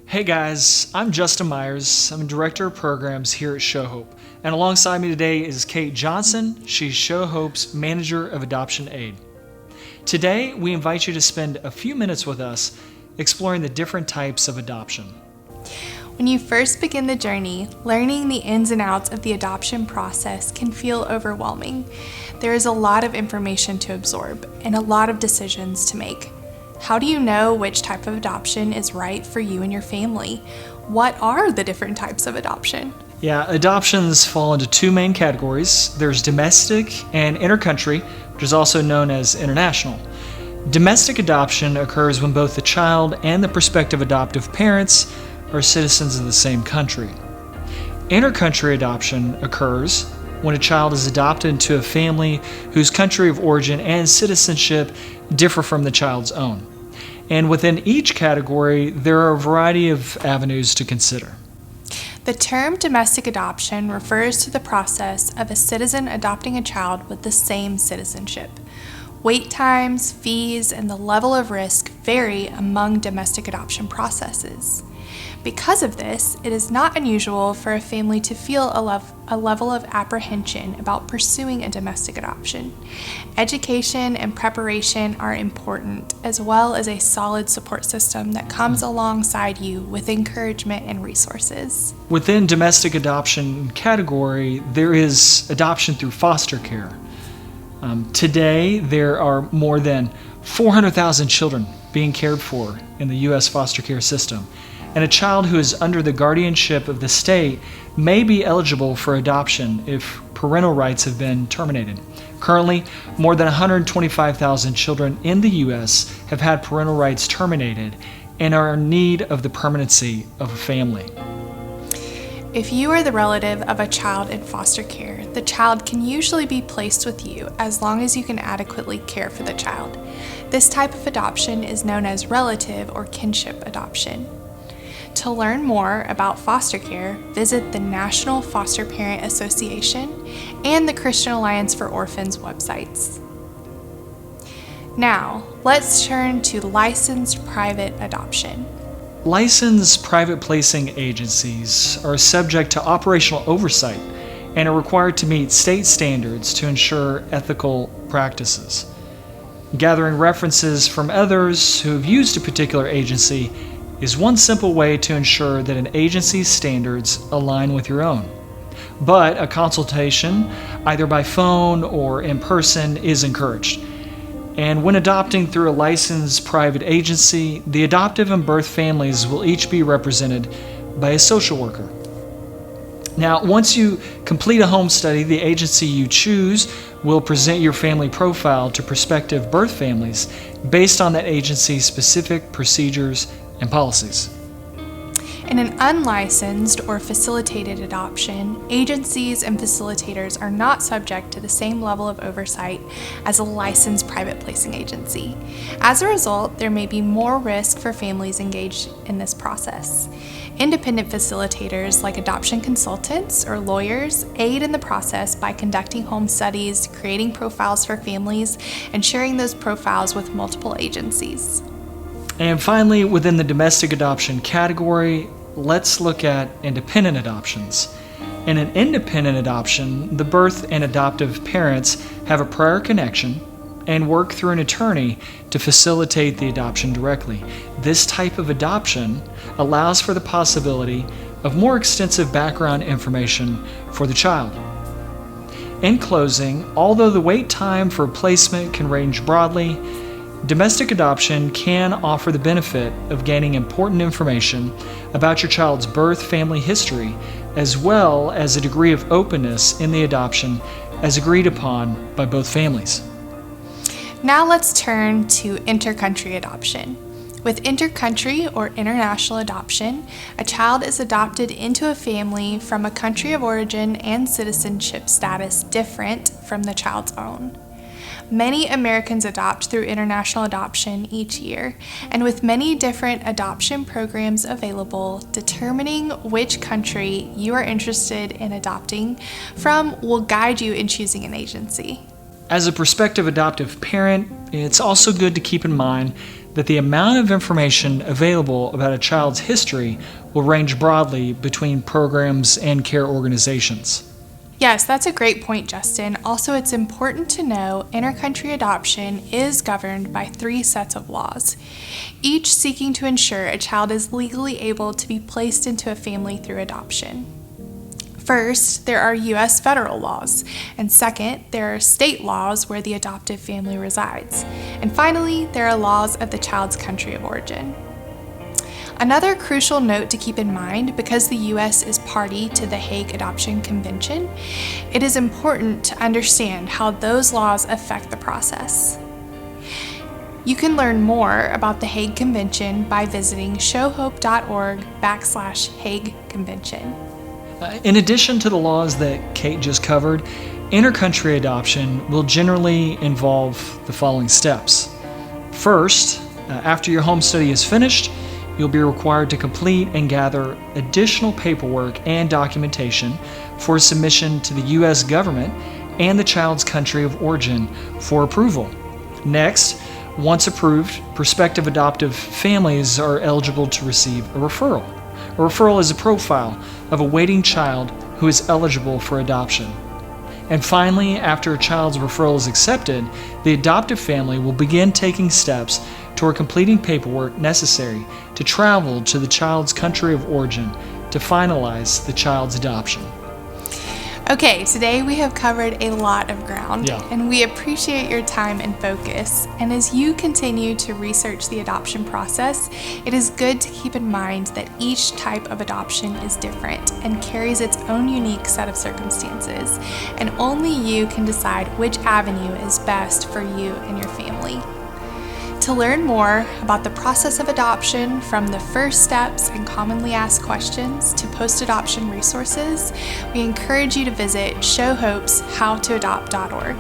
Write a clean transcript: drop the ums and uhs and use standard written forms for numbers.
Hey guys, I'm Justin Myers. I'm Director of Programs here at Show Hope. And alongside me today is Kate Johnson. She's Show Hope's Manager of Adoption Aid. Today, we invite you to spend a few minutes with us exploring the different types of adoption. When you first begin the journey, learning the ins and outs of the adoption process can feel overwhelming. There is a lot of information to absorb and a lot of decisions to make. How do you know which type of adoption is right for you and your family? What are the different types of adoption? Yeah, adoptions fall into two main categories. There's domestic and intercountry, which is also known as international. Domestic adoption occurs when both the child and the prospective adoptive parents are citizens of the same country. Intercountry adoption occurs when a child is adopted into a family whose country of origin and citizenship differ from the child's own. And within each category, there are a variety of avenues to consider. The term domestic adoption refers to the process of a citizen adopting a child with the same citizenship. Wait times, fees, and the level of risk vary among domestic adoption processes. Because of this, it is not unusual for a family to feel a level of apprehension about pursuing a domestic adoption. Education and preparation are important, as well as a solid support system that comes alongside you with encouragement and resources. Within domestic adoption category, there is adoption through foster care. Today, there are more than 400,000 children being cared for in the U.S. foster care system. And a child who is under the guardianship of the state may be eligible for adoption if parental rights have been terminated. Currently, more than 125,000 children in the U.S. have had parental rights terminated and are in need of the permanency of a family. If you are the relative of a child in foster care, the child can usually be placed with you as long as you can adequately care for the child. This type of adoption is known as relative or kinship adoption. To learn more about foster care, visit the National Foster Parent Association and the Christian Alliance for Orphans websites. Now, let's turn to licensed private adoption. Licensed private placing agencies are subject to operational oversight and are required to meet state standards to ensure ethical practices. Gathering references from others who have used a particular agency is one simple way to ensure that an agency's standards align with your own. But a consultation, either by phone or in person, is encouraged. And when adopting through a licensed private agency, the adoptive and birth families will each be represented by a social worker. Now, once you complete a home study, the agency you choose will present your family profile to prospective birth families based on that agency's specific procedures and policies. In an unlicensed or facilitated adoption, agencies and facilitators are not subject to the same level of oversight as a licensed private placing agency. As a result, there may be more risk for families engaged in this process. Independent facilitators like adoption consultants or lawyers aid in the process by conducting home studies, creating profiles for families, and sharing those profiles with multiple agencies. And finally, within the domestic adoption category, let's look at independent adoptions. In an independent adoption, the birth and adoptive parents have a prior connection and work through an attorney to facilitate the adoption directly. This type of adoption allows for the possibility of more extensive background information for the child. In closing, although the wait time for placement can range broadly, domestic adoption can offer the benefit of gaining important information about your child's birth family history, as well as a degree of openness in the adoption as agreed upon by both families. Now let's turn to intercountry adoption. With intercountry or international adoption, a child is adopted into a family from a country of origin and citizenship status different from the child's own. Many Americans adopt through international adoption each year, and with many different adoption programs available, determining which country you are interested in adopting from will guide you in choosing an agency. As a prospective adoptive parent, it's also good to keep in mind that the amount of information available about a child's history will range broadly between programs and care organizations. Yes, that's a great point, Justin. Also, it's important to know intercountry adoption is governed by 3 sets of laws, each seeking to ensure a child is legally able to be placed into a family through adoption. First, there are U.S. federal laws, and second, there are state laws where the adoptive family resides. And finally, there are laws of the child's country of origin. Another crucial note to keep in mind, because the U.S. is party to the Hague Adoption Convention, it is important to understand how those laws affect the process. You can learn more about the Hague Convention by visiting showhope.org/Hague Convention. In addition to the laws that Kate just covered, intercountry adoption will generally involve the following steps. First, after your home study is finished, you'll be required to complete and gather additional paperwork and documentation for submission to the U.S. government and the child's country of origin for approval. Next, once approved, prospective adoptive families are eligible to receive a referral. A referral is a profile of a waiting child who is eligible for adoption. And finally, after a child's referral is accepted, the adoptive family will begin taking steps toward completing paperwork necessary to travel to the child's country of origin to finalize the child's adoption. Okay, today we have covered a lot of ground, Yeah. and we appreciate your time and focus. And as you continue to research the adoption process, it is good to keep in mind that each type of adoption is different and carries its own unique set of circumstances, and only you can decide which avenue is best for you and your family. To learn more about the process of adoption, from the first steps and commonly asked questions to post-adoption resources, we encourage you to visit showhopeshowtoadopt.org.